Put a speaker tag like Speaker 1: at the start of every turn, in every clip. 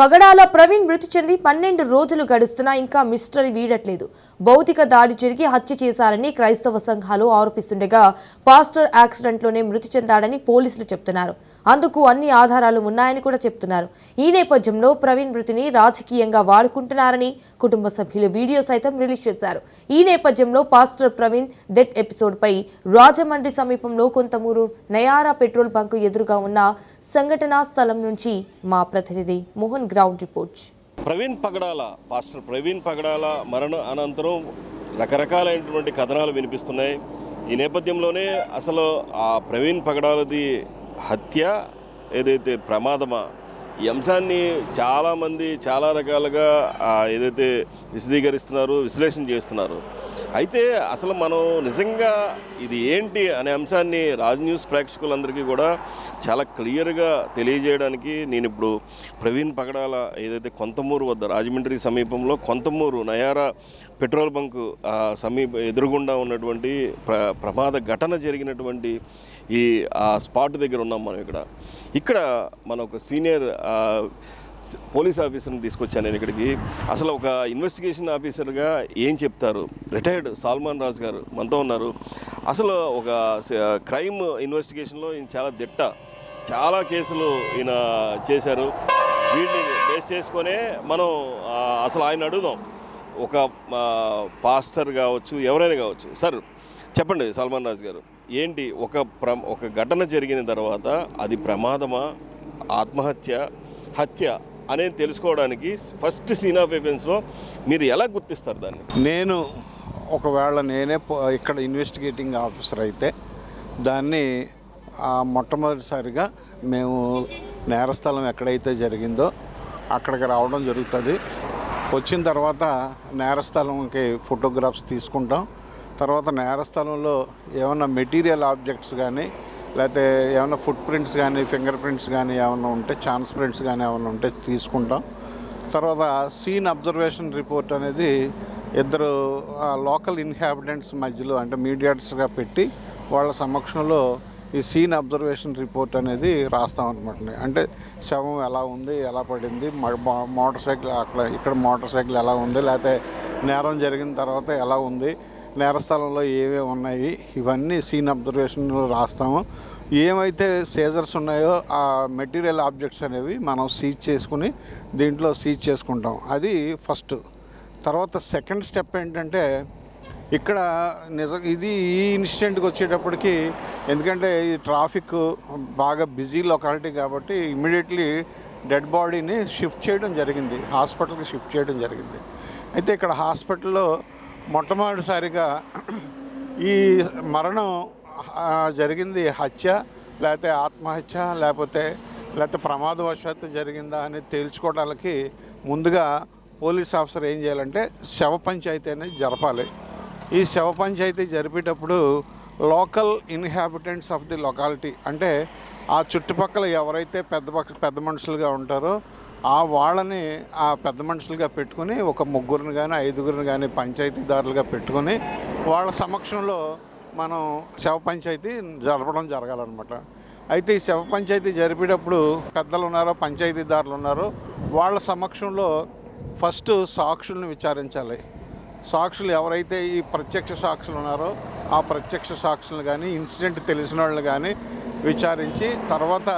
Speaker 1: పగడాల ప్రవీణ్ మృతి చెంది 12 రోజులు గడుస్తున్నా ఇంకా మిస్టరీ వీడట్లేదు. భౌతిక దాడి జరిగి హత్య చేశారని క్రైస్తవ సంఘాలు ఆరోపిస్తుండగా పాస్టర్ యాక్సిడెంట్లోనే మృతి చెందాడని పోలీసులు చెప్తున్నారు. అందుకు అన్ని ఆధారాలు ఉన్నాయని కూడా చెప్తున్నారు. ఈ నేపథ్యంలో ప్రవీణ్ మృతిని రాజకీయంగా వాడుకుంటున్నారని కుటుంబ సభ్యులు వీడియో సైతం రిలీజ్ చేశారు. ఈ నేపథ్యంలో పాస్టర్ ప్రవీణ్ డెత్ ఎపిసోడ్ పై రాజమండ్రి సమీపంలో కొంతమూరు నయారా పెట్రోల్ బంక్ ఎదురుగా ఉన్న సంఘటనా స్థలం నుంచి మా ప్రతినిధి Mohan ground report.
Speaker 2: Pastor Praveen Pagadala మరణ అనంతరం రకరకాలైనటువంటి కథనాలు వినిపిస్తున్నాయి. ఈ నేపథ్యంలోనే అసలు ఆ ప్రవీణ్ పగడాలది హత్య ఏదైతే ప్రమాదమా, ఈ అంశాన్ని చాలామంది చాలా రకాలుగా ఏదైతే విశదీకరిస్తున్నారు, విశ్లేషణ చేస్తున్నారు. అయితే అసలు మనం నిజంగా ఇది ఏంటి అనే అంశాన్ని రాజ్ న్యూస్ ప్రేక్షకులందరికీ కూడా చాలా క్లియర్గా తెలియజేయడానికి నేను ఇప్పుడు ప్రవీణ్ పగడాల ఏదైతే కొంతమూరు వద్ద రాజమండ్రి సమీపంలో కొంతమూరు నయారా పెట్రోల్ బంకు ఎదురుగుండా ఉన్నటువంటి ప్రమాద ఘటన జరిగినటువంటి ఈ స్పాట్ దగ్గర ఉన్నాం మనం. ఇక్కడ మన ఒక సీనియర్ పోలీస్ ఆఫీసర్ని తీసుకొచ్చాను నేను ఇక్కడికి. అసలు ఒక ఇన్వెస్టిగేషన్ ఆఫీసర్గా ఏం చెప్తారు, రిటైర్డ్ సాల్మాన్ రాజ్ గారు మనతో ఉన్నారు. అసలు ఒక క్రైమ్ ఇన్వెస్టిగేషన్లో ఈయన చాలా దిట్ట, చాలా కేసులు ఈయన చేశారు. వీటిని బేస్ చేసుకొనే మనం అసలు ఆయన అడుగుదాం. ఒక పాస్టర్ కావచ్చు, ఎవరైనా కావచ్చు. సార్ చెప్పండి సల్మాన్ రాజ్ గారు, ఏంటి ఒక ఘటన జరిగిన తర్వాత అది ప్రమాదమా, ఆత్మహత్య, హత్య అనేది తెలుసుకోవడానికి ఫస్ట్ సీన్ ఆఫ్ ఎఫెన్స్లో మీరు ఎలా గుర్తిస్తారు దాన్ని?
Speaker 3: ఒకవేళ నేనే ఇక్కడ ఇన్వెస్టిగేటింగ్ ఆఫీసర్ అయితే దాన్ని మొట్టమొదటిసారిగా మేము నేరస్థలం ఎక్కడైతే జరిగిందో అక్కడికి రావడం జరుగుతుంది. వచ్చిన తర్వాత నేరస్థలంకి ఫోటోగ్రాఫ్స్ తీసుకుంటాం. తర్వాత నేరస్థలంలో ఏమైనా మెటీరియల్ ఆబ్జెక్ట్స్ కానీ, లేకపోతే ఏమైనా ఫుట్ ప్రింట్స్ కానీ, ఫింగర్ ప్రింట్స్ కానీ ఏమైనా ఉంటే, ఛాన్స్ ప్రింట్స్ కానీ ఏమైనా ఉంటే తీసుకుంటాం. తర్వాత సీన్ అబ్జర్వేషన్ రిపోర్ట్ అనేది ఇద్దరు లోకల్ ఇన్హాబిటెంట్స్ మధ్యలో అంటే మీడియేటర్స్గా పెట్టి వాళ్ళ సమక్షంలో ఈ సీన్ అబ్జర్వేషన్ రిపోర్ట్ అనేది రాస్తాం అనమాట. అంటే శవం ఎలా ఉంది, ఎలా పడింది, మోటార్ సైకిల్ ఇక్కడ మోటార్ సైకిల్ ఎలా ఉంది, లేకపోతే నేరం జరిగిన తర్వాత ఎలా ఉంది, నేరస్థలంలో ఏమేమి ఉన్నాయి, ఇవన్నీ సీన్ అబ్జర్వేషన్లో రాస్తాము. ఏమైతే సీజర్స్ ఉన్నాయో ఆ మెటీరియల్ ఆబ్జెక్ట్స్ అనేవి మనం సీజ్ చేసుకుని దీంట్లో సీజ్ చేసుకుంటాం. అది ఫస్ట్. తర్వాత సెకండ్ స్టెప్ ఏంటంటే ఇక్కడ ఈ ఇన్సిడెంట్కి వచ్చేటప్పటికి, ఎందుకంటే ఈ ట్రాఫిక్ బాగా బిజీ లొకాలిటీ కాబట్టి ఇమ్మీడియట్లీ డెడ్ బాడీని షిఫ్ట్ చేయడం జరిగింది, హాస్పిటల్కి షిఫ్ట్ చేయడం జరిగింది. అయితే ఇక్కడ హాస్పిటల్లో మొట్టమొదటిసారిగా ఈ మరణం జరిగింది హత్య, లేకపోతే ఆత్మహత్య, లేకపోతే ప్రమాదవశాత్తు జరిగిందా అని తేల్చుకోవడానికి ముందుగా పోలీస్ ఆఫీసర్ ఏం చేయాలంటే శవ పంచాయతీ అనేది జరపాలి. ఈ శవ పంచాయతీ జరిపేటప్పుడు local inhabitants of the locality అంటే ఆ చుట్టుపక్కల ఎవరైతే పెద్ద మనుషులుగా ఉంటారో వాళ్ళని ఆ పెద్ద మనుషులుగా పెట్టుకుని ఒక 3 కానీ 5 కానీ పంచాయతీదారులుగా పెట్టుకొని వాళ్ళ సమక్షంలో మనం శవ పంచాయతీ జరపడం జరగాలన్నమాట. అయితే ఈ శవ పంచాయతీ జరిపేటప్పుడు పెద్దలు ఉన్నారో, పంచాయతీదారులు ఉన్నారో, వాళ్ళ సమక్షంలో ఫస్ట్ సాక్షులను విచారించాలి. సాక్షులు ఎవరైతే ఈ ప్రత్యక్ష సాక్షులు ఉన్నారో ఆ ప్రత్యక్ష సాక్షులను కానీ, ఇన్సిడెంట్ తెలిసిన వాళ్ళని కానీ విచారించి, తర్వాత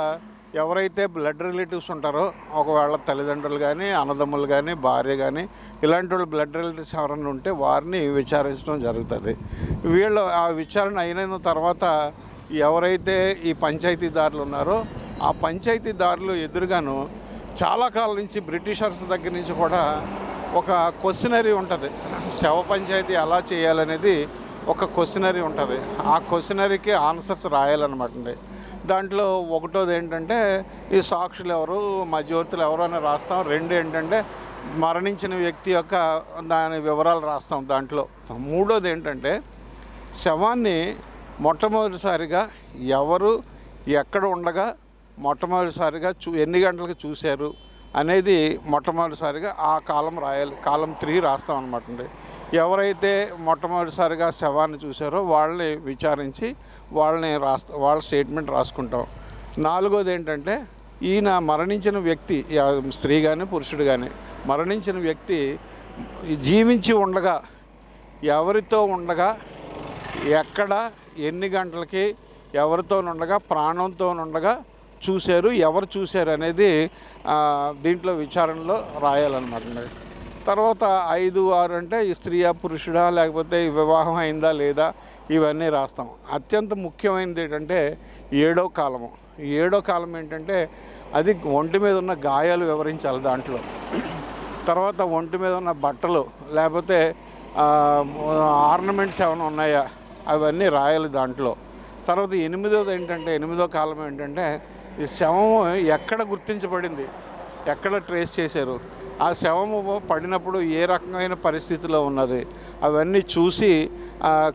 Speaker 3: ఎవరైతే బ్లడ్ రిలేటివ్స్ ఉంటారో, ఒకవేళ తల్లిదండ్రులు కానీ, అన్నదమ్ములు కానీ, భార్య కానీ, ఇలాంటి వాళ్ళు బ్లడ్ రిలేటివ్స్ ఎవరైనా ఉంటే వారిని విచారించడం జరుగుతుంది. వీళ్ళు ఆ విచారణ అయిన తర్వాత ఎవరైతే ఈ పంచాయతీదారులు ఉన్నారో ఆ పంచాయతీదారులు ఎదురుగాను చాలా కాలం నుంచి బ్రిటిషర్స్ దగ్గర నుంచి కూడా ఒక క్వశ్చనరీ ఉంటుంది. శవ పంచాయతీ ఎలా చేయాలనేది ఒక క్వశ్చనరీ ఉంటుంది. ఆ క్వశ్చనరీకి ఆన్సర్స్ రాయాలన్నమాట అండి. దాంట్లో ఒకటోది ఏంటంటే ఈ సాక్షులు ఎవరు, మధ్యవర్తులు ఎవరు అని రాస్తాం. 2 ఏంటంటే మరణించిన వ్యక్తి యొక్క దాని వివరాలు రాస్తాం దాంట్లో. 3వది ఏంటంటే శవాన్ని మొట్టమొదటిసారిగా ఎవరు ఎక్కడ ఉండగా మొట్టమొదటిసారిగా ఎన్ని గంటలకు చూశారు అనేది మొట్టమొదటిసారిగా ఆ కాలం రాయాలి. కాలం 3 రాస్తాం అనమాట అండి. ఎవరైతే మొట్టమొదటిసారిగా శవాన్ని చూశారో వాళ్ళని విచారించి వాళ్ళ స్టేట్మెంట్ రాసుకుంటాం. 4వది ఏంటంటే ఈయన మరణించిన వ్యక్తి స్త్రీ కానీ పురుషుడు కానీ మరణించిన వ్యక్తి జీవించి ఉండగా ఎవరితో ఉండగా ఎక్కడ ఎన్ని గంటలకి ఎవరితో ఉండగా ప్రాణంతో ఉండగా చూశారు, ఎవరు చూశారు అనేది దీంట్లో విచారణలో రాయాలన్నమాట. తర్వాత 5, 6 అంటే ఈ స్త్రీయా పురుషుడా లేకపోతే వివాహం అయిందా లేదా ఇవన్నీ రాస్తాం. అత్యంత ముఖ్యమైనది ఏంటంటే 7వ కాలము. ఈ 7వ కాలం ఏంటంటే అది ఒంటి మీద ఉన్న గాయాలు వివరించాలి దాంట్లో. తర్వాత ఒంటి మీద ఉన్న బట్టలు లేకపోతే ఆర్నమెంట్స్ ఏమైనా ఉన్నాయా అవన్నీ రాయాలి దాంట్లో. తర్వాత 8వది ఏంటంటే 8వ కాలం ఏంటంటే ఈ శవము ఎక్కడ గుర్తించబడింది, ఎక్కడ ట్రేస్ చేశారు, ఆ శవము పడినప్పుడు ఏ రకమైన పరిస్థితిలో ఉన్నది అవన్నీ చూసి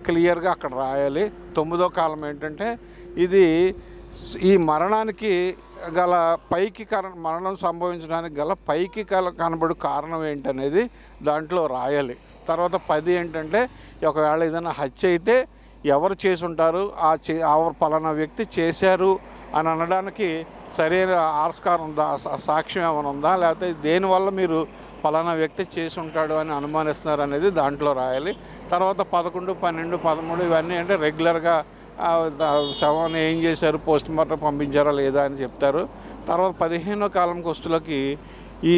Speaker 3: క్లియర్గా అక్కడ రాయాలి. 9వ కాలం ఏంటంటే ఇది ఈ మరణానికి గల మరణం సంభవించడానికి గల పైకి కనబడు కారణం ఏంటనేది దాంట్లో రాయాలి. తర్వాత 10 ఏంటంటే ఒకవేళ ఏదైనా హత్య అయితే ఎవరు చేసి ఉంటారు, పలానా వ్యక్తి చేశారు అని అనడానికి సరైన ఆస్కారం ఉందా, సాక్ష్యం ఏమైనా ఉందా, లేకపోతే దేనివల్ల మీరు పలానా వ్యక్తి చేసి ఉంటాడు అని అనుమానిస్తున్నారు అనేది దాంట్లో రాయాలి. తర్వాత 11, 12, 13 ఇవన్నీ అంటే రెగ్యులర్గా శవాన్ని ఏం చేశారు, పోస్ట్ మార్టం పంపించారా లేదా అని చెప్తారు. తర్వాత 15వ కాలంకి వస్తులకి ఈ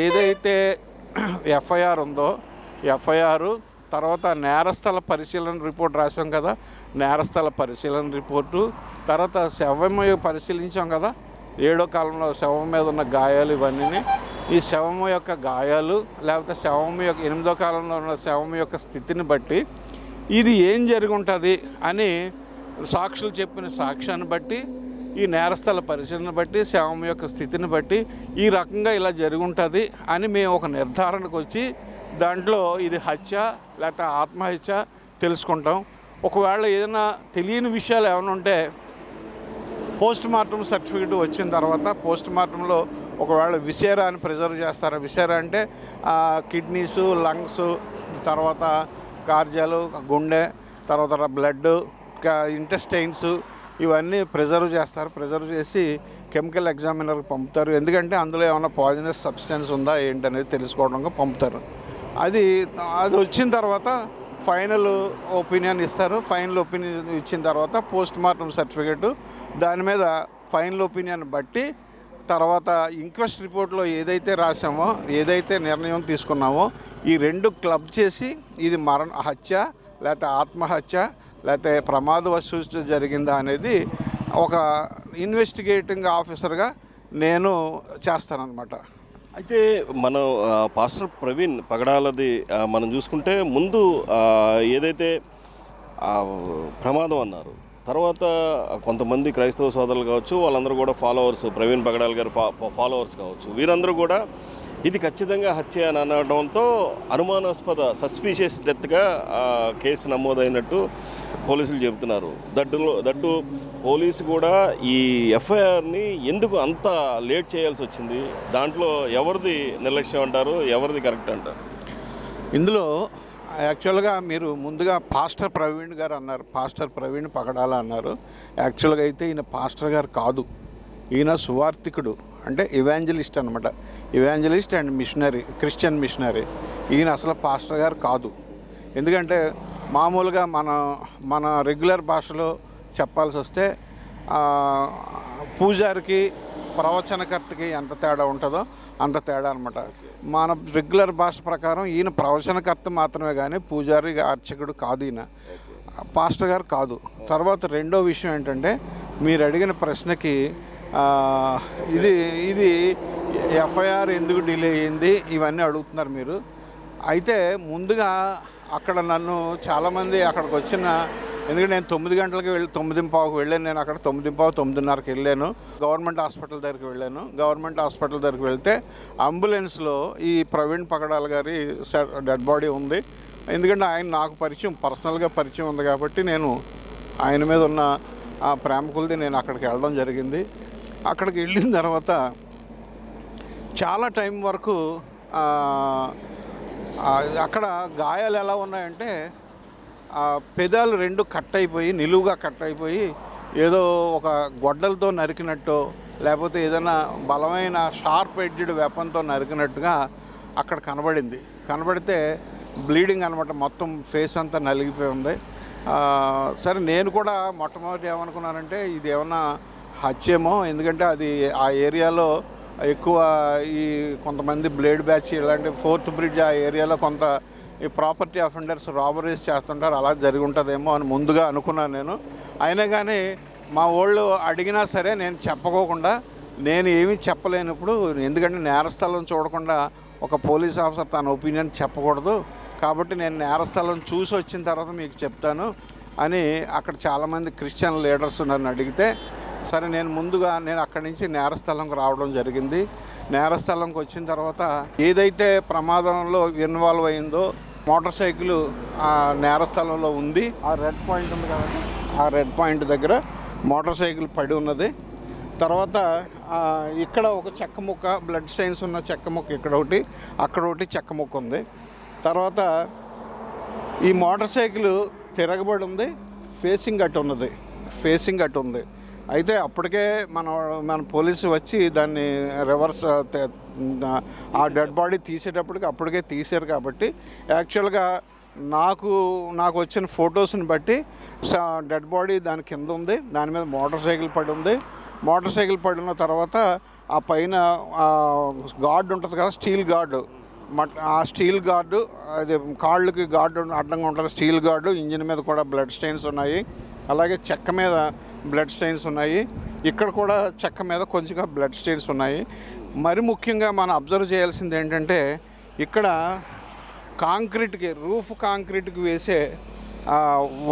Speaker 3: ఏదైతే ఎఫ్ఐఆర్ ఉందో ఎఫ్ఐఆర్, తర్వాత నేరస్థల పరిశీలన రిపోర్ట్ రాసాం కదా, నేరస్థల పరిశీలన రిపోర్టు, తర్వాత శవం పరిశీలించాం కదా 7వ కాలంలో శవం మీద ఉన్న గాయాలు ఇవన్నీ. ఈ శవం యొక్క గాయాలు లేకపోతే శవం యొక్క 8వ కాలంలో ఉన్న శవం యొక్క స్థితిని బట్టి ఇది ఏం జరిగి ఉంటుంది అని సాక్షులు చెప్పిన సాక్ష్యాన్ని బట్టి, ఈ నేరస్థల పరిశీలన బట్టి, శవం యొక్క స్థితిని బట్టి ఈ రకంగా ఇలా జరిగి ఉంటుంది అని మేము ఒక నిర్ధారణకు వచ్చి దాంట్లో ఇది హత్య లేకపోతే ఆత్మహత్య తెలుసుకుంటాం. ఒకవేళ ఏదైనా తెలియని విషయాలు ఏమైనా ఉంటే పోస్ట్ మార్టం సర్టిఫికేట్ వచ్చిన తర్వాత పోస్ట్ మార్టంలో ఒకవేళ విసేరా అని ప్రిజర్వ్ చేస్తారు. విసేరా అంటే కిడ్నీసు, లంగ్స్, తర్వాత కార్జాలు, గుండె, తర్వాత బ్లడ్, ఇంటెస్టైన్స్ ఇవన్నీ ప్రిజర్వ్ చేస్తారు. ప్రిజర్వ్ చేసి కెమికల్ ఎగ్జామినర్కి పంపుతారు. ఎందుకంటే అందులో ఏమైనా పాయిజనస్ సబ్స్టెన్స్ ఉందా ఏంటనేది తెలుసుకోవడానికి పంపుతారు. అది వచ్చిన తర్వాత ఫైనల్ ఒపీనియన్ ఇస్తారు. ఫైనల్ ఒపీనియన్ ఇచ్చిన తర్వాత పోస్ట్ మార్టం సర్టిఫికేటు దాని మీద ఫైనల్ ఒపీనియన్ బట్టి తర్వాత ఇంక్వెస్ట్ రిపోర్ట్లో ఏదైతే రాసామో, ఏదైతే నిర్ణయం తీసుకున్నామో ఈ 2 క్లబ్ చేసి ఇది హత్య లేకపోతే ఆత్మహత్య లేకపోతే ప్రమాదవశాత్తు జరిగిందా అనేది ఒక ఇన్వెస్టిగేటింగ్ ఆఫీసర్గా నేను చేస్తానన్నమాట.
Speaker 2: అయితే మనం పాస్టర్ ప్రవీణ్ పగడాలది మనం చూసుకుంటే ముందు ఏదైతే ప్రమాదం అన్నారు, తర్వాత కొంతమంది క్రైస్తవ సోదరులు కావచ్చు, వాళ్ళందరూ కూడా ఫాలోవర్స్, ప్రవీణ్ పగడాల్ గారు ఫాలోవర్స్ కావచ్చు, వీరందరూ కూడా ఇది ఖచ్చితంగా హత్య అని అనడంతో సస్పీషియస్ డెత్గా కేసు నమోదైనట్టు పోలీసులు చెబుతున్నారు. దట్టు పోలీసు కూడా ఈ ఎఫ్ఐఆర్ని ఎందుకు అంత లేట్ చేయాల్సి వచ్చింది, దాంట్లో ఎవరిది నిర్లక్ష్యం అంటారు, ఎవరిది కరెక్ట్ అంటారు?
Speaker 3: ఇందులో యాక్చువల్గా మీరు ముందుగా పాస్టర్ ప్రవీణ్ గారు అన్నారు, పాస్టర్ ప్రవీణ్ పగడాల అన్నారు. యాక్చువల్గా అయితే ఈయన పాస్టర్ గారు కాదు, ఈయన సువార్థికుడు, అంటే ఇవాంజలిస్ట్ అనమాట. Evangelist and missionary, Christian missionary. ఈయన అసలు పాస్టర్ గారు కాదు. ఎందుకంటే మామూలుగా మన రెగ్యులర్ భాషలో చెప్పాల్సి వస్తే పూజారికి ప్రవచనకర్తకి ఎంత తేడా ఉంటుందో అంత తేడా అనమాట. మన రెగ్యులర్ భాష ప్రకారం ఈయన ప్రవచనకర్త మాత్రమే కానీ పూజారి అర్చకుడు కాదు, ఈయన పాస్టర్ గారు కాదు. తర్వాత రెండో విషయం ఏంటంటే మీరు అడిగిన ప్రశ్నకి ఇది ఎఫ్ఐఆర్ ఎందుకు డిలే అయింది ఇవన్నీ అడుగుతున్నారు మీరు. అయితే ముందుగా అక్కడ నన్ను చాలామంది అక్కడికి వచ్చిన, ఎందుకంటే నేను 9 గంటలకి 9:15కి వెళ్ళాను. నేను అక్కడ 9:15, 9:30కి వెళ్ళాను. గవర్నమెంట్ హాస్పిటల్ దగ్గరికి వెళ్ళాను. గవర్నమెంట్ హాస్పిటల్ దగ్గరికి వెళ్తే అంబులెన్స్లో ఈ ప్రవీణ్ పగడాల్ గారి డెడ్ బాడీ ఉంది. ఎందుకంటే ఆయన నాకు పర్సనల్గా పరిచయం ఉంది కాబట్టి నేను ఆయన మీద ఉన్న ఆ ప్రేమ కొలిది నేను అక్కడికి వెళ్ళడం జరిగింది. అక్కడికి వెళ్ళిన తర్వాత చాలా టైం వరకు అక్కడ గాయాలు ఎలా ఉన్నాయంటే పెదాలు 2 కట్ అయిపోయి, నిలువుగా కట్ అయిపోయి, ఏదో ఒక గొడ్డలతో నరికినట్టు లేకపోతే ఏదైనా బలమైన షార్ప్ ఎడ్జ్డ్ వెపన్తో నరికినట్టుగా అక్కడ కనబడితే బ్లీడింగ్ అనమాట, మొత్తం ఫేస్ అంతా నలిగిపోయి ఉంది. సరే నేను కూడా మొట్టమొదటి ఏమనుకున్నానంటే ఇది ఏమన్నా హత్యేమో, ఎందుకంటే అది ఆ ఏరియాలో ఎక్కువ ఈ కొంతమంది బ్లేడ్ బ్యాచ్ ఇలాంటి 4th బ్రిడ్జ్ ఆ ఏరియాలో కొంత ఈ ప్రాపర్టీ అఫెండర్స్ రాబరీస్ చేస్తుంటారు, అలా జరిగి ఉంటుందేమో అని ముందుగా అనుకున్నాను నేను. అయినా కానీ మా వాళ్ళు అడిగినా సరే నేను చెప్పుకోకుండా, నేను ఏమీ చెప్పలేనప్పుడు, ఎందుకంటే నేరస్థలం చూడకుండా ఒక పోలీస్ ఆఫీసర్ తన ఒపీనియన్ చెప్పకూడదు, కాబట్టి నేను నేరస్థలం చూసి వచ్చిన తర్వాత మీకు చెప్తాను అని అక్కడ చాలామంది క్రిస్టియన్ లీడర్స్ నన్ను అడిగితే, సరే నేను అక్కడి నుంచి నేరస్థలంకి రావడం జరిగింది. నేరస్థలంకి వచ్చిన తర్వాత ఏదైతే ప్రమాదంలో ఇన్వాల్వ్ అయిందో మోటార్ సైకిల్ ఆ నేరస్థలంలో ఉంది. ఆ రెడ్ పాయింట్ ఉంది కాబట్టి ఆ రెడ్ పాయింట్ దగ్గర మోటార్ సైకిల్ పడి ఉన్నది. తర్వాత ఇక్కడ ఒక చెక్క ముక్క, బ్లడ్ స్టెయిన్స్ ఉన్న చెక్క ముక్క ఇక్కడ ఒకటి, అక్కడ ఒకటి చెక్క ముక్క ఉంది. తర్వాత ఈ మోటార్ సైకిల్ తిరగబడి ఉంది, ఫేసింగ్ అటు ఉంది. అయితే అప్పటికే మన పోలీసు వచ్చి దాన్ని రివర్స్ ఆ డెడ్ బాడీ తీసేటప్పటికి అప్పటికే తీశారు. కాబట్టి యాక్చువల్గా నాకు వచ్చిన ఫొటోస్ని బట్టి డెడ్ బాడీ దాని కింద ఉంది, దాని మీద మోటార్ సైకిల్ పడి ఉంది. మోటార్ సైకిల్ పడిన తర్వాత ఆ పైన గార్డు ఉంటుంది కదా, స్టీల్ గార్డు, ఆ స్టీల్ గార్డు, అది కాళ్ళకి గార్డు అడ్డంగా ఉంటుంది, స్టీల్ గార్డు. ఇంజిన్ మీద కూడా బ్లడ్ స్టెయిన్స్ ఉన్నాయి, అలాగే చెక్క మీద బ్లడ్ స్టెయిన్స్ ఉన్నాయి, ఇక్కడ కూడా చెక్క మీద కొంచెంగా బ్లడ్ స్టెయిన్స్ ఉన్నాయి. మరి ముఖ్యంగా మనం అబ్జర్వ్ చేయాల్సింది ఏంటంటే, ఇక్కడ రూఫ్ కాంక్రీట్కి వేసే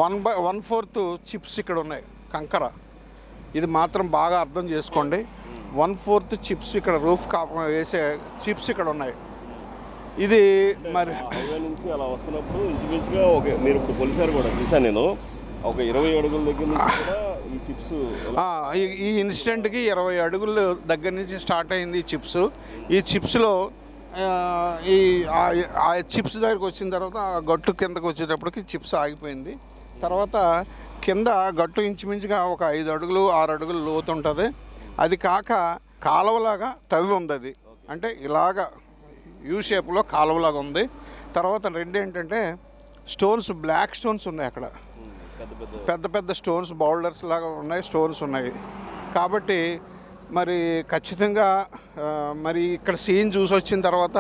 Speaker 3: 1/4 చిప్స్ ఇక్కడ ఉన్నాయి, కంకర. ఇది మాత్రం బాగా అర్థం చేసుకోండి. 1/4 చిప్స్ ఇక్కడ రూఫ్ వేసే చిప్స్ ఇక్కడ ఉన్నాయి. ఇది మరి
Speaker 2: నుంచి అలా వస్తున్నప్పుడు ఇంచుమించుగా మీరు ఇప్పుడు పోలీసారు కూడా చూసాను నేను, ఒక 20 అడుగుల దగ్గర నుంచి కూడా ఈ చిప్స్,
Speaker 3: ఈ ఇన్సిడెంట్కి 20 అడుగుల దగ్గర నుంచి స్టార్ట్ అయింది ఈ చిప్స్. ఈ చిప్స్లో ఆ చిప్స్ దగ్గరికి వచ్చిన తర్వాత ఆ గట్టు కిందకు వచ్చేటప్పటికి చిప్స్ ఆగిపోయింది. తర్వాత కింద గట్టు ఇంచుమించుగా ఒక 5 అడుగులు 6 అడుగులు లోతు ఉంటుంది. అది కాక కాలువలాగా తవ్వి ఉంది, అది అంటే ఇలాగా యూ షేప్లో కాలువలాగా ఉంది. తర్వాత రెండు ఏంటంటే స్టోన్స్, బ్లాక్ స్టోన్స్ ఉన్నాయి అక్కడ, పెద్ద స్టోన్స్, బౌల్డర్స్ లాగా ఉన్నాయి, స్టోన్స్ ఉన్నాయి. కాబట్టి మరి ఖచ్చితంగా మరి ఇక్కడ సీన్ చూసి వచ్చిన తర్వాత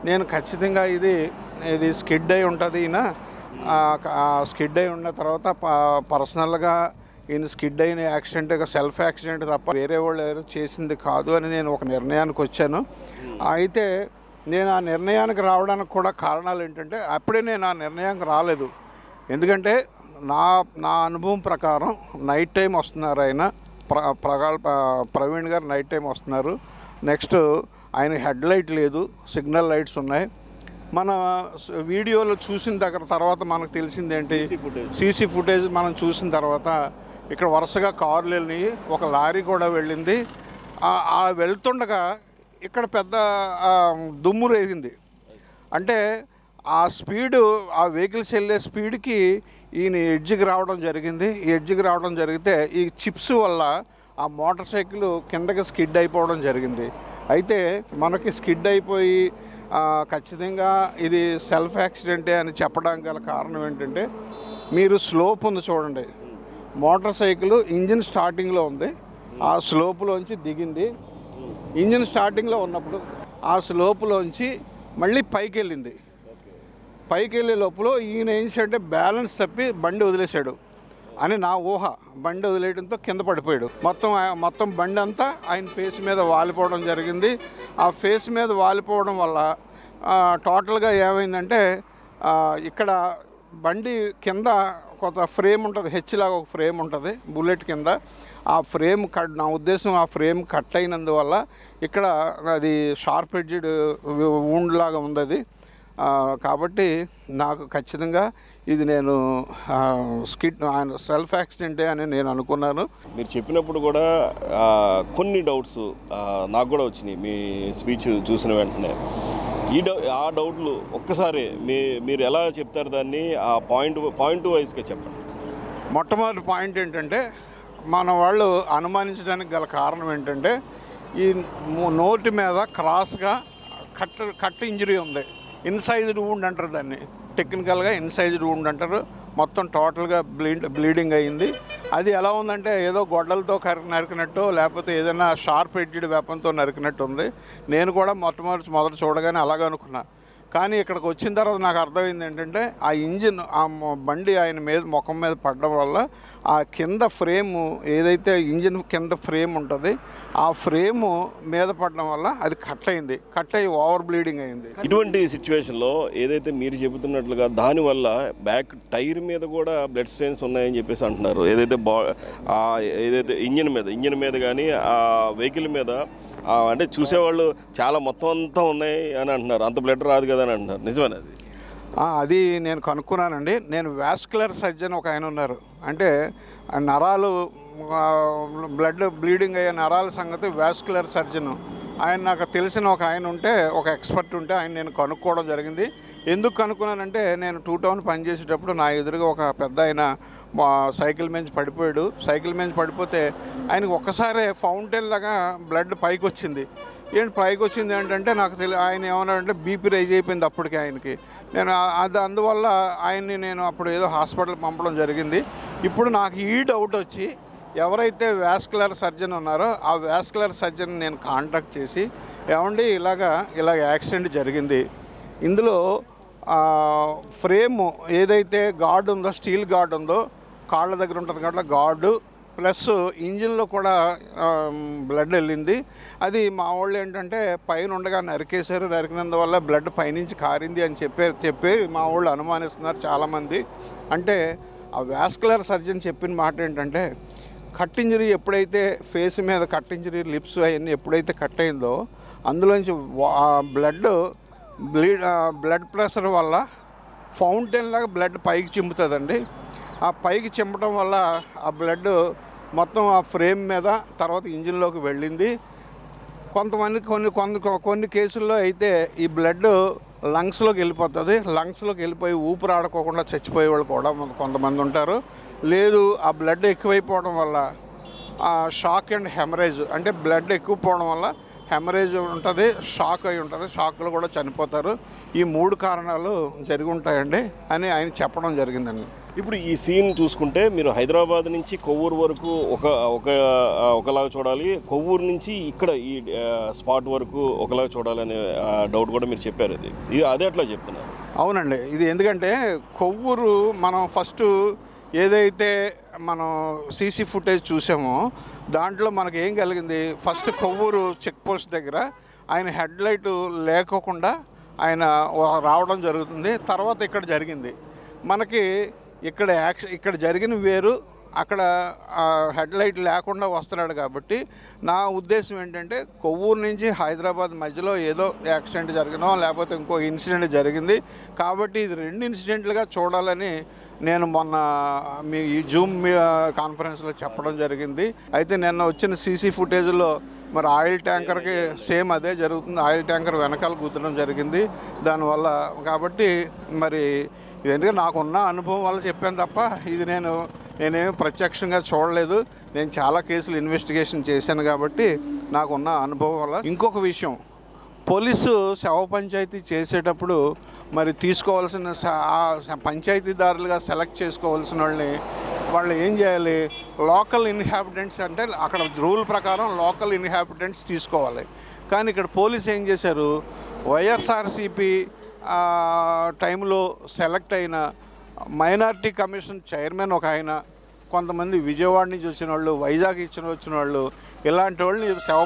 Speaker 3: నేను ఖచ్చితంగా ఇది స్కిడ్ అయి ఉంటుంది. స్కిడ్ అయి ఉన్న తర్వాత పర్సనల్గా ఈయన స్కిడ్ అయిన యాక్సిడెంట్, సెల్ఫ్ యాక్సిడెంట్ తప్ప వేరే వాళ్ళు ఎవరు చేసింది కాదు అని నేను ఒక నిర్ణయానికి వచ్చాను. అయితే నేను ఆ నిర్ణయానికి రావడానికి కూడా కారణాలు ఏంటంటే, అప్పుడే నేను ఆ నిర్ణయానికి రాలేదు. ఎందుకంటే నా అనుభవం ప్రకారం నైట్ టైం వస్తున్నారు ఆయన, ప్రవీణ్ గారు నైట్ టైం వస్తున్నారు. నెక్స్ట్ ఆయన హెడ్ లైట్ లేదు, సిగ్నల్ లైట్స్ ఉన్నాయి. మన వీడియోలో చూసిన తర్వాత మనకు తెలిసింది ఏంటి, సీసీ ఫుటేజ్ మనం చూసిన తర్వాత ఇక్కడ వరుసగా కార్లు వెళ్ళినాయి, ఒక లారీ కూడా వెళ్ళింది. వెళ్తుండగా ఇక్కడ పెద్ద దుమ్ము రేగింది. అంటే ఆ స్పీడు, ఆ వెహికల్స్ వెళ్ళే స్పీడ్కి ఈయన ఎడ్జ్కి రావడం జరిగింది. ఈ ఎడ్జ్కి రావడం జరిగితే ఈ చిప్స్ వల్ల ఆ మోటార్ సైకిల్ కిందకి స్కిడ్ అయిపోవడం జరిగింది. అయితే మనకి స్కిడ్ అయిపోయి ఖచ్చితంగా ఇది సెల్ఫ్ యాక్సిడెంటే అని చెప్పడానికి గల కారణం ఏంటంటే, మీరు స్లోప్ ఉంది చూడండి, మోటార్ సైకిల్ ఇంజిన్ స్టార్టింగ్లో ఉంది, ఆ స్లోపులోంచి దిగింది. ఇంజిన్ స్టార్టింగ్లో ఉన్నప్పుడు ఆ స్లోపులోంచి మళ్ళీ పైకి వెళ్ళింది. పైకి వెళ్ళే లోపల ఈయన ఏం చేశాడంటే బ్యాలెన్స్ తప్పి బండి వదిలేశాడు అని నా ఊహ. బండి వదిలేయడంతో కింద పడిపోయాడు. మొత్తం బండి అంతా ఆయన ఫేస్ మీద వాలిపోవడం జరిగింది. ఆ ఫేస్ మీద వాలిపోవడం వల్ల టోటల్గా ఏమైందంటే, ఇక్కడ బండి కింద కొంత ఫ్రేమ్ ఉంటుంది, హెచ్లాగా ఒక ఫ్రేమ్ ఉంటుంది బుల్లెట్ కింద. ఆ ఫ్రేమ్ నా ఉద్దేశం ఆ ఫ్రేమ్ కట్ అయినందువల్ల ఇక్కడ అది షార్ప్ ఎడ్జ్డ్ వూండ్ లాగా ఉంది అది. కాబట్టి నాకు ఖచ్చితంగా ఇది నేను ఆయన సెల్ఫ్ యాక్సిడెంటే అని నేను అనుకున్నాను.
Speaker 2: మీరు చెప్పినప్పుడు కూడా కొన్ని డౌట్స్ నాకు కూడా వచ్చినాయి మీ స్పీచ్ చూసిన వెంటనే. ఆ డౌట్లు ఒక్కసారి మీరు ఎలా చెప్తారు దాన్ని, ఆ పాయింట్ వైజ్గా చెప్పండి.
Speaker 3: మొట్టమొదటి పాయింట్ ఏంటంటే, మన వాళ్ళు అనుమానించడానికి గల కారణం ఏంటంటే ఈ నోటి మీద క్రాస్గా కట్ ఇంజరీ ఉంది. ఇన్సైజ్డ్ వూండ్ అంటారు దాన్ని, టెక్నికల్గా ఇన్సైజ్డ్ వూండ్ అంటారు. మొత్తం టోటల్గా బ్లీడింగ్ అయ్యింది. అది ఎలా ఉందంటే ఏదో గొడ్డలతో నరికినట్టు, లేకపోతే ఏదైనా షార్ప్ ఎడ్జ్డ్ వెపన్తో నరికినట్టు ఉంది. నేను కూడా మొదట చూడగానే అలాగే అనుకున్నా. కానీ ఇక్కడికి వచ్చిన తర్వాత నాకు అర్థమైంది ఏంటంటే ఆ ఇంజిన్, ఆ బండి ఆయన మీద ముఖం మీద పడడం వల్ల ఆ కింద ఫ్రేము, ఏదైతే ఇంజిన్ కింద ఫ్రేమ్ ఉంటుంది, ఆ ఫ్రేము మీద పడడం వల్ల అది కట్ అయ్యి ఓవర్ బ్లీడింగ్ అయింది.
Speaker 2: ఇటువంటి సిచ్యువేషన్లో ఏదైతే మీరు చెబుతున్నట్లుగా దానివల్ల బ్యాక్ టైర్ మీద కూడా బ్లడ్ స్టెయిన్స్ ఉన్నాయని చెప్పేసి అంటున్నారు. ఏదైతే ఇంజిన్ మీద కానీ ఆ వెహికల్ మీద అంటే చూసేవాళ్ళు చాలా మొత్తం అంతా ఉన్నాయి అని అంటున్నారు. అంత బ్లడ్ రాదు కదా అని అంటున్నారు. నిజమేనా అది?
Speaker 3: అది నేను కనుక్కున్నానండి. నేను వాస్కులర్ సర్జన్ ఒక ఆయన ఉన్నారు, అంటే నరాలు బ్లడ్ బ్లీడింగ్ అయ్యే నరాల సంగతి వాస్కులర్ సర్జన్ ఆయన నాకు తెలిసిన ఒక ఆయన ఉంటే, ఒక ఎక్స్పర్ట్ ఉంటే ఆయన నేను కనుక్కోవడం జరిగింది. ఎందుకు కనుక్కున్నానంటే నేను 2 టౌన్ పనిచేసేటప్పుడు నా ఎదురుగా ఒక పెద్ద ఆయన సైకిల్ మీద పడిపోయాడు. సైకిల్ మీద పడిపోతే ఆయనకు ఒక్కసారే ఫౌంటైన్ లాగా బ్లడ్ పైకి వచ్చింది. పైకి వచ్చింది ఏంటంటే నాకు ఆయన ఏమన్నాడంటే బీపీ రైజ్ అయిపోయింది అప్పటికి ఆయనకి. అందువల్ల ఆయన్ని నేను అప్పుడు ఏదో హాస్పిటల్కి పంపడం జరిగింది. ఇప్పుడు నాకు ఈ డౌట్ వచ్చి ఎవరైతే వాస్కులర్ సర్జన్ ఉన్నారో ఆ వాస్కులర్ సర్జన్ నేను కాంటాక్ట్ చేసి, ఏమండి ఇలాగ యాక్సిడెంట్ జరిగింది, ఇందులో ఫ్రేము ఏదైతే గార్డ్ ఉందో, స్టీల్ గార్డ్ ఉందో, కాళ్ళ దగ్గర ఉంటుంది కాబట్టి గార్డు ప్లస్ ఇంజిన్లో కూడా బ్లడ్ వెళ్ళింది. అది మా వాళ్ళు ఏంటంటే పైన ఉండగా నరికేశారు, నరికినందువల్ల బ్లడ్ పైనుంచి కారింది అని చెప్పి మా వాళ్ళు అనుమానిస్తున్నారు చాలామంది. అంటే ఆ వాస్కులర్ సర్జన్ చెప్పిన మాట ఏంటంటే కట్ ఇంజరీ ఎప్పుడైతే ఫేస్ మీద కట్ ఇంజరీ, లిప్స్ అవన్నీ ఎప్పుడైతే కట్ అయిందో అందులోంచి బ్లడ్ ప్రెషర్ వల్ల ఫౌంటైన్ లాగా బ్లడ్ పైకి చిమ్ముతుందండి. ఆ పైకి చిమ్మటం వల్ల ఆ బ్లడ్ మొత్తం ఆ ఫ్రేమ్ మీద తర్వాత ఇంజిన్లోకి వెళ్ళింది. కొంతమంది కొన్ని కేసుల్లో అయితే ఈ బ్లడ్ లంగ్స్లోకి వెళ్ళిపోతుంది. లంగ్స్లోకి వెళ్ళిపోయి ఊపిరి ఆడుకోకుండా చచ్చిపోయే వాళ్ళు కూడా కొంతమంది ఉంటారు. లేదు ఆ బ్లడ్ ఎక్కువైపోవడం వల్ల షాక్ అండ్ హెమరేజ్, అంటే బ్లడ్ ఎక్కువ పోవడం వల్ల హెమరేజ్ ఉంటుంది, షాక్ అయి ఉంటుంది, షాక్లో కూడా చనిపోతారు. ఈ 3 కారణాలు జరిగి ఉంటాయండి అని ఆయన చెప్పడం జరిగిందండి.
Speaker 2: ఇప్పుడు ఈ సీన్ చూసుకుంటే మీరు హైదరాబాద్ నుంచి కొవ్వూరు వరకు ఒకలాగా చూడాలి, కొవ్వూరు నుంచి ఇక్కడ ఈ స్పాట్ వరకు ఒకలాగా చూడాలనే డౌట్ కూడా మీరు చెప్పారు. ఇది అదే అట్లా చెప్తున్నారు.
Speaker 3: అవునండి, ఇది ఎందుకంటే కొవ్వూరు మనం ఫస్ట్ ఏదైతే మనం సీసీ ఫుటేజ్ చూసామో దాంట్లో మనకి ఏం కలిగింది, ఫస్ట్ కొవ్వూరు చెక్ పోస్ట్ దగ్గర ఆయన హెడ్ లైట్ లేకోకుండా ఆయన రావడం జరుగుతుంది. తర్వాత ఇక్కడ జరిగింది మనకి, ఇక్కడ జరిగిన వేరు, అక్కడ హెడ్ లైట్ లేకుండా వస్తున్నాడు. కాబట్టి నా ఉద్దేశం ఏంటంటే కొవ్వూరు నుంచి హైదరాబాద్ మధ్యలో ఏదో యాక్సిడెంట్ జరిగినో లేకపోతే ఇంకో ఇన్సిడెంట్ జరిగింది కాబట్టి ఇది 2 ఇన్సిడెంట్లుగా చూడాలని నేను మొన్న మీ జూమ్ కాన్ఫరెన్స్లో చెప్పడం జరిగింది. అయితే నిన్న వచ్చిన సీసీ ఫుటేజ్లో మరి ఆయిల్ ట్యాంకర్కి సేమ్ అదే జరుగుతుంది, ఆయిల్ ట్యాంకర్ వెనకాల కూర్చడం జరిగింది దానివల్ల. కాబట్టి మరి ఇదేంటంటే నాకున్న అనుభవం వల్ల చెప్పాను తప్ప ఇది నేనేమి ప్రత్యక్షంగా చూడలేదు. నేను చాలా కేసులు ఇన్వెస్టిగేషన్ చేశాను కాబట్టి నాకున్న అనుభవం వల్ల. ఇంకొక విషయం, పోలీసు శవ పంచాయతీ చేసేటప్పుడు మరి తీసుకోవాల్సిన పంచాయతీదారులుగా సెలెక్ట్ చేసుకోవాల్సిన వాళ్ళు ఏం చేయాలి, లోకల్ ఇన్హాబిటెంట్స్, అంటే అక్కడ రూల్ ప్రకారం లోకల్ ఇన్హాబిటెంట్స్ తీసుకోవాలి. కానీ ఇక్కడ పోలీసు ఏం చేశారు, వైఎస్ఆర్సీపీ టైంలో సెలెక్ట్ అయిన మైనారిటీ కమిషన్ చైర్మన్ ఒక ఆయన, కొంతమంది విజయవాడ నుంచి వచ్చిన వాళ్ళు, వైజాగ్ వచ్చిన వాళ్ళు, ఇలాంటి వాళ్ళని శవ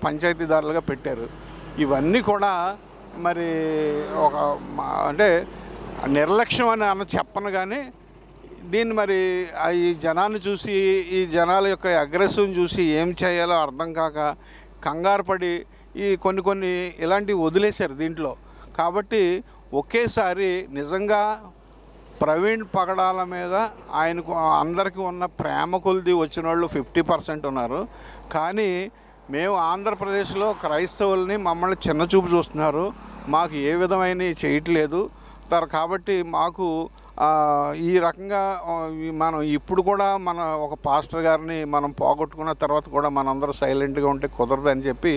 Speaker 3: పంచాయతీదారులుగా పెట్టారు. ఇవన్నీ కూడా మరి అంటే నిర్లక్ష్యం అని చెప్పను కానీ దీన్ని మరి ఈ జనాన్ని చూసి, ఈ జనాల యొక్క అగ్రెసివ్ని చూసి ఏం చేయాలో అర్థం కాక కంగారు పడి ఈ కొన్ని ఇలాంటివి వదిలేశారు దీంట్లో. కాబట్టి ఒకేసారి నిజంగా ప్రవీణ్ పగడాల మీద ఆయనకు అందరికీ ఉన్న ప్రేమ కొలిది వచ్చిన వాళ్ళు 50% ఉన్నారు. కానీ మేము ఆంధ్రప్రదేశ్లో క్రైస్తవుల్ని మమ్మల్ని చిన్నచూపు చూస్తున్నారు, మాకు ఏ విధమైన చేయట్లేదు కాబట్టి మాకు ఈ రకంగా మనం ఇప్పుడు కూడా మన ఒక పాస్టర్ గారిని మనం పోగొట్టుకున్న తర్వాత కూడా మనందరూ సైలెంట్గా ఉంటే కుదరదని చెప్పి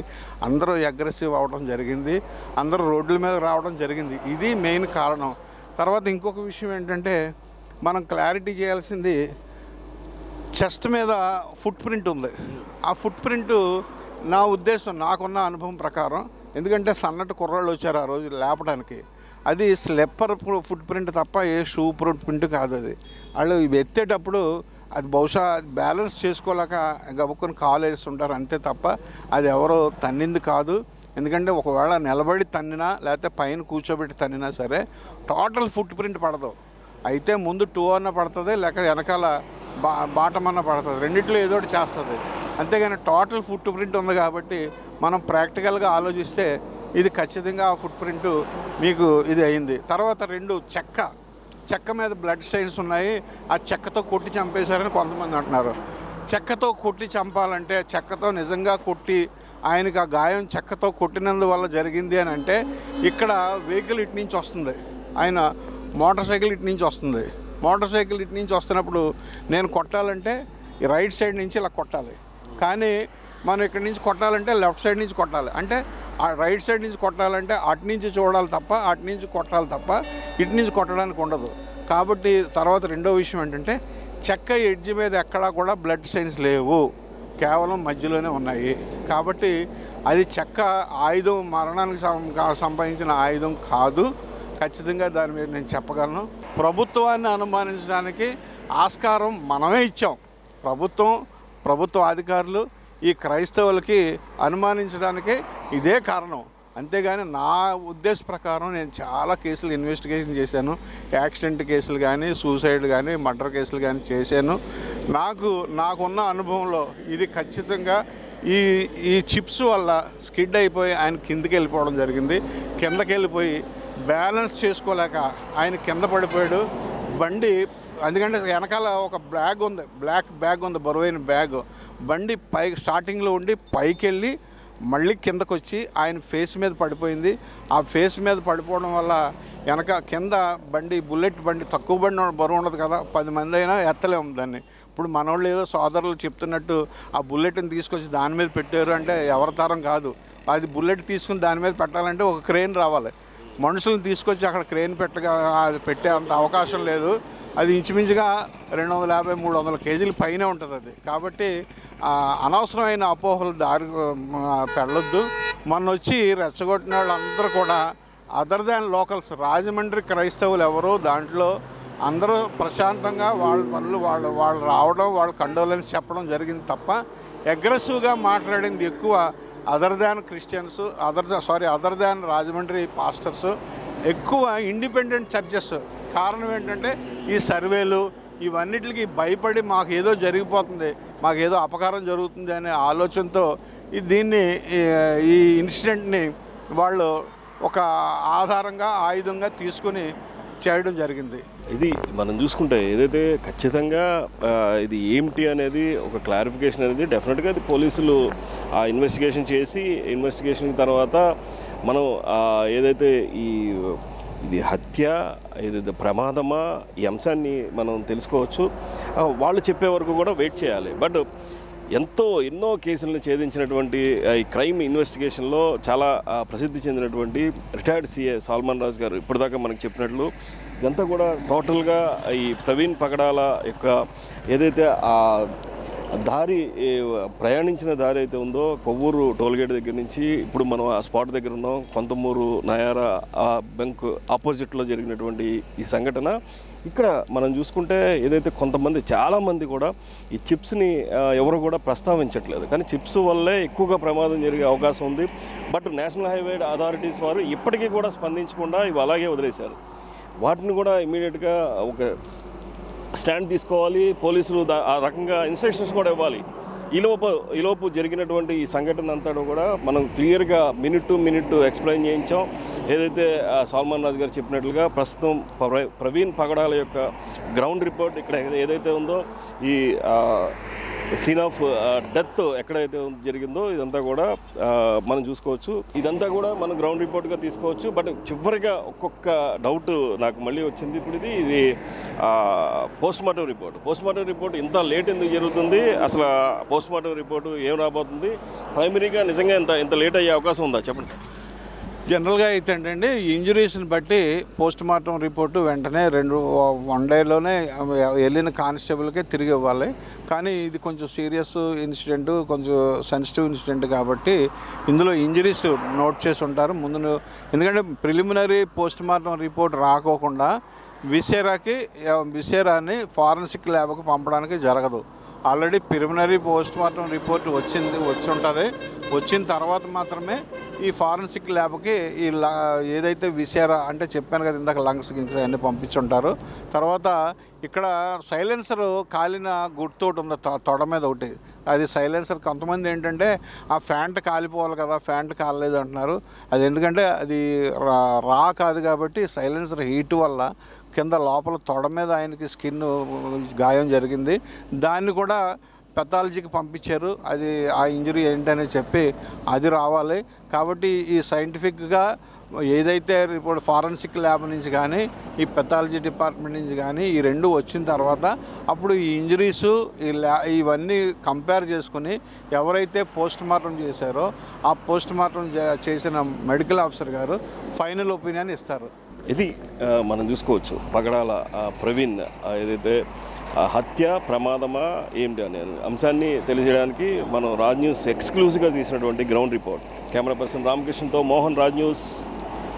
Speaker 3: అందరూ అగ్రెసివ్ అవ్వడం జరిగింది, అందరూ రోడ్ల మీద రావడం జరిగింది. ఇది మెయిన్ కారణం. తర్వాత ఇంకొక విషయం ఏంటంటే మనం క్లారిటీ చేయాల్సింది, చెస్ట్ మీద ఫుట్ ప్రింట్ ఉంది. ఆ ఫుట్ ప్రింట్ నా ఉద్దేశం, నాకున్న అనుభవం ప్రకారం, ఎందుకంటే సన్నటి కుర్రాళ్ళు వచ్చారు ఆ రోజు లేపడానికి, అది స్లిప్పర్ ఫుట్ ప్రింట్ తప్ప ఏ షూ ఫుట్ ప్రింట్ కాదు. అది వాళ్ళు ఎత్తేటప్పుడు అది బహుశా బ్యాలెన్స్ చేసుకోలేక గబుక్కుని కాలు వేస్తుంటారు అంతే తప్ప అది ఎవరో తన్నింది కాదు. ఎందుకంటే ఒకవేళ నిలబడి తన్నినా లేకపోతే పైన కూర్చోబెట్టి తన్నినా సరే టోటల్ ఫుట్ ప్రింట్ పడదు. అయితే ముందు టూ అన్న పడుతుంది, లేక వెనకాల బాటం అన్న పడుతుంది, రెండిట్లో ఏదో ఒకటి చేస్తుంది. అంతేగాని టోటల్ ఫుట్ ప్రింట్ ఉంది కాబట్టి మనం ప్రాక్టికల్గా ఆలోచిస్తే ఇది ఖచ్చితంగా ఆ ఫుట్ ప్రింట్ మీకు ఇది అయింది. తర్వాత 2 చెక్క మీద బ్లడ్ స్టెయిన్స్ ఉన్నాయి, ఆ చెక్కతో కొట్టి చంపేశారని కొంతమంది అంటున్నారు. చెక్కతో కొట్టి చంపాలంటే, చెక్కతో నిజంగా కొట్టి ఆయనకి ఆ గాయం చెక్కతో కొట్టినందువల్ల జరిగింది అని అంటే, ఇక్కడ వెహికల్ ఇటు నుంచి వస్తుంది, ఆయన మోటార్ సైకిల్ ఇటు నుంచి వస్తుంది. మోటార్ సైకిల్ ఇటు నుంచి వస్తున్నప్పుడు నేను కొట్టాలంటే రైట్ సైడ్ నుంచి ఇలా కొట్టాలి, కానీ మనం ఇక్కడి నుంచి కొట్టాలంటే లెఫ్ట్ సైడ్ నుంచి కొట్టాలి. అంటే ఆ రైట్ సైడ్ నుంచి కొట్టాలంటే అటు నుంచి చూడాలి తప్ప, అటు నుంచి కొట్టాలి తప్ప ఇటు నుంచి కొట్టడానికి ఉండదు. కాబట్టి తర్వాత రెండో విషయం ఏంటంటే, చెక్క ఎడ్జ్ మీద ఎక్కడా కూడా బ్లడ్ స్టెయిన్స్ లేవు, కేవలం మధ్యలోనే ఉన్నాయి. కాబట్టి అది చెక్క ఆయుధం, మరణానికి సంబంధించిన ఆయుధం కాదు. ఖచ్చితంగా దాని మీద నేను చెప్పగలను. ప్రభుత్వాన్ని అనుమానించడానికి ఆస్కారం మనమే ఇచ్చాం. ప్రభుత్వ అధికారులు ఈ క్రైస్తవులకి అనుమానించడానికి ఇదే కారణం. అంతేగాని నా ఉద్దేశ ప్రకారం నేను చాలా కేసులు ఇన్వెస్టిగేషన్ చేశాను. యాక్సిడెంట్ కేసులు కానీ, సూసైడ్ కానీ, మర్డర్ కేసులు కానీ చేశాను. నాకున్న అనుభవంలో ఇది ఖచ్చితంగా ఈ చిప్స్ వల్ల స్కిడ్ అయిపోయి ఆయన కిందకి వెళ్ళిపోవడం జరిగింది. కిందకి వెళ్ళిపోయి బ్యాలెన్స్ చేసుకోలేక ఆయన కింద పడిపోయాడు. బండి, ఎందుకంటే వెనకాల ఒక బ్యాగ్ ఉంది, బ్లాక్ బ్యాగ్ ఉంది, బరువైన బ్యాగ్. బండి స్టార్టింగ్లో ఉండి పైకి వెళ్ళి మళ్ళీ కిందకు వచ్చి ఆయన ఫేస్ మీద పడిపోయింది. ఆ ఫేస్ మీద పడిపోవడం వల్ల కింద బండి, బుల్లెట్ బండి, తక్కువ బండి బరువు ఉండదు కదా, 10 మంది అయినా ఎత్తలేము దాన్ని. ఇప్పుడు మనోళ్ళు ఏదో సోదరులు చెప్తున్నట్టు ఆ బుల్లెట్ని తీసుకొచ్చి దాని మీద పెట్టారు అంటే ఎవరి తరం కాదు. అది బుల్లెట్ తీసుకుని దాని మీద పెట్టాలంటే ఒక క్రేన్ రావాలి. మనుషులను తీసుకొచ్చి అక్కడ క్రేన్ పెట్టే అంత అవకాశం లేదు. అది ఇంచుమించుగా 250-300 కేజీల పైనే ఉంటుంది అది. కాబట్టి అనవసరమైన అపోహలు దారి పెళ్ళొద్దు. మొన్న వచ్చి రెచ్చగొట్టిన వాళ్ళందరూ కూడా అదర్ దాన్ లోకల్స్, రాజమండ్రి క్రైస్తవులు ఎవరు దాంట్లో అందరూ ప్రశాంతంగా వాళ్ళ పనులు వాళ్ళు రావడం, వాళ్ళ కండోలెన్స్ చెప్పడం జరిగింది తప్ప అగ్రెసివ్గా మాట్లాడింది ఎక్కువ other than Christians, other than Rajahmundry pastors, ఎక్కువ ఇండిపెండెంట్ చర్చెస్. కారణం ఏంటంటే ఈ సర్వేలు ఇవన్నిటికి భయపడి మాకు ఏదో జరిగిపోతుంది, మాకు ఏదో అపకారం జరుగుతుంది అనే ఆలోచనతో ఈ ఇన్సిడెంట్ని వాళ్ళు ఒక ఆధారంగా, ఆయుధంగా తీసుకుని చేయడం జరిగింది.
Speaker 2: ఇది మనం చూసుకుంటే ఏదైతే ఖచ్చితంగా ఇది ఏమిటి అనేది ఒక క్లారిఫికేషన్ అనేది డెఫినెట్గా అది పోలీసులు ఆ ఇన్వెస్టిగేషన్ చేసి, ఇన్వెస్టిగేషన్ తర్వాత మనం ఏదైతే ఇది హత్య, ఏదైతే ప్రమాదమా, ఈ అంశాన్ని మనం తెలుసుకోవచ్చు. వాళ్ళు చెప్పే వరకు కూడా వెయిట్ చేయాలి. బట్ ఎన్నో కేసులను ఛేదించినటువంటి ఈ క్రైమ్ ఇన్వెస్టిగేషన్లో చాలా ప్రసిద్ధి చెందినటువంటి రిటైర్డ్ సిఏ సాల్మన్ రాజ్ గారు ఇప్పటిదాకా మనకు చెప్పినట్లు ఇదంతా కూడా టోటల్గా ఈ ప్రవీణ్ పగడాల యొక్క ఏదైతే ఆ దారి, ప్రయాణించిన దారి అయితే ఉందో, కొవ్వూరు టోల్గేట్ దగ్గర నుంచి ఇప్పుడు మనం ఆ స్పాట్ దగ్గర ఉన్నాం, కొంతమూరు నయారా ఆ బ్యాంక్ ఆపోజిట్లో జరిగినటువంటి ఈ సంఘటన. ఇక్కడ మనం చూసుకుంటే ఏదైతే చాలామంది కూడా ఈ చిప్స్ని ఎవరు కూడా ప్రస్తావించట్లేదు, కానీ చిప్స్ వల్లే ఎక్కువగా ప్రమాదం జరిగే అవకాశం ఉంది. బట్ నేషనల్ హైవే అథారిటీస్ వారు ఇప్పటికీ కూడా స్పందించకుండా ఇవి అలాగే వదిలేశారు. వాటిని కూడా ఇమీడియట్గా ఒక స్టాండ్ తీసుకోవాలి, పోలీసులు ఆ రకంగా ఇన్స్ట్రక్షన్స్ కూడా ఇవ్వాలి. ఈలోపు జరిగినటువంటి ఈ సంఘటన అంతా కూడా మనం క్లియర్గా మినిట్ టు మినిట్ ఎక్స్ప్లెయిన్ చేయించాం. ఏదైతే సాల్మన్ రాజ్ గారు చెప్పినట్లుగా ప్రస్తుతం ప్రవీణ్ పగడాల యొక్క గ్రౌండ్ రిపోర్ట్ ఇక్కడ ఏదైతే ఉందో ఈ సీన్ ఆఫ్ డెత్ ఎక్కడైతే జరిగిందో ఇదంతా కూడా మనం చూసుకోవచ్చు. ఇదంతా కూడా మనం గ్రౌండ్ రిపోర్ట్గా తీసుకోవచ్చు. బట్ చివరిగా ఒక్కొక్క డౌట్ నాకు మళ్ళీ వచ్చింది. ఇప్పుడు ఇది పోస్ట్మార్టం రిపోర్ట్ ఇంత లేట్ ఎందుకు జరుగుతుంది, అసలు పోస్ట్మార్టం రిపోర్టు ఏం రాబోతుంది, ప్రైమరీగా నిజంగా ఇంత లేట్ అయ్యే అవకాశం ఉందా చెప్పండి.
Speaker 3: జనరల్గా అయితే ఏంటంటే ఇంజురీస్ని బట్టి పోస్ట్ మార్టం రిపోర్టు వెంటనే 1 డేలోనే వెళ్ళిన కానిస్టేబుల్కే తిరిగి ఇవ్వాలి. కానీ ఇది కొంచెం సీరియస్ ఇన్సిడెంట్, కొంచెం సెన్సిటివ్ ఇన్సిడెంట్ కాబట్టి ఇందులో ఇంజరీస్ నోట్ చేసి ఉంటారు ముందు. ఎందుకంటే ప్రిలిమినరీ పోస్ట్ మార్టం రిపోర్ట్ రాకోకుండా విసేరాని ఫారెన్సిక్ ల్యాబ్కి పంపడానికి జరగదు. Already preliminary post mortem report వచ్చి ఉంటుంది. వచ్చిన తర్వాత మాత్రమే ఈ ఫారెన్సిక్ ల్యాబ్కి ఏదైతే విసేరా అంటే చెప్పాను కదా ఇందాక లంగ్స్ గింగ్స్ అన్నీ పంపించుంటారు. తర్వాత ఇక్కడ సైలెన్సర్ కాలిన గుర్తోటి ఉంది తొడ మీద ఒకటి, అది సైలెన్సర్. కొంతమంది ఏంటంటే ఆ ఫ్యాంట్ కాలిపోవాలి కదా, ఫ్యాంట్ కాలలేదు అంటున్నారు. అది ఎందుకంటే అది రా కాదు కాబట్టి సైలెన్సర్ హీట్ వల్ల కింద లోపల తొడ మీద ఆయనకి స్కిన్ గాయం జరిగింది. దాన్ని కూడా పెథాలజీకి పంపించారు. అది ఆ ఇంజరీ ఏంటని చెప్పి అది రావాలి. కాబట్టి ఈ సైంటిఫిక్గా ఏదైతే రిపోర్ట్ ఫారెన్సిక్ ల్యాబ్ నుంచి కానీ ఈ పెథాలజీ డిపార్ట్మెంట్ నుంచి కానీ ఈ రెండు వచ్చిన తర్వాత అప్పుడు ఈ ఇంజరీసు ఇవన్నీ కంపేర్ చేసుకుని ఎవరైతే పోస్ట్ మార్టం చేశారో ఆ పోస్ట్ మార్టం చేసిన మెడికల్ ఆఫీసర్ గారు ఫైనల్ ఒపీనియన్ ఇస్తారు.
Speaker 2: ఇది మనం చూసుకోవచ్చు. పగడాల ప్రవీణ్ ఏదైతే హత్య ప్రమాదమా ఏమిటి అనే అంశాన్ని తెలియజేయడానికి మనం రాజ్ న్యూస్ ఎక్స్క్లూజివ్గా తీసినటువంటి గ్రౌండ్ రిపోర్ట్. కెమెరా పర్సన్ రామకృష్ణతో మోహన్, రాజ్ న్యూస్.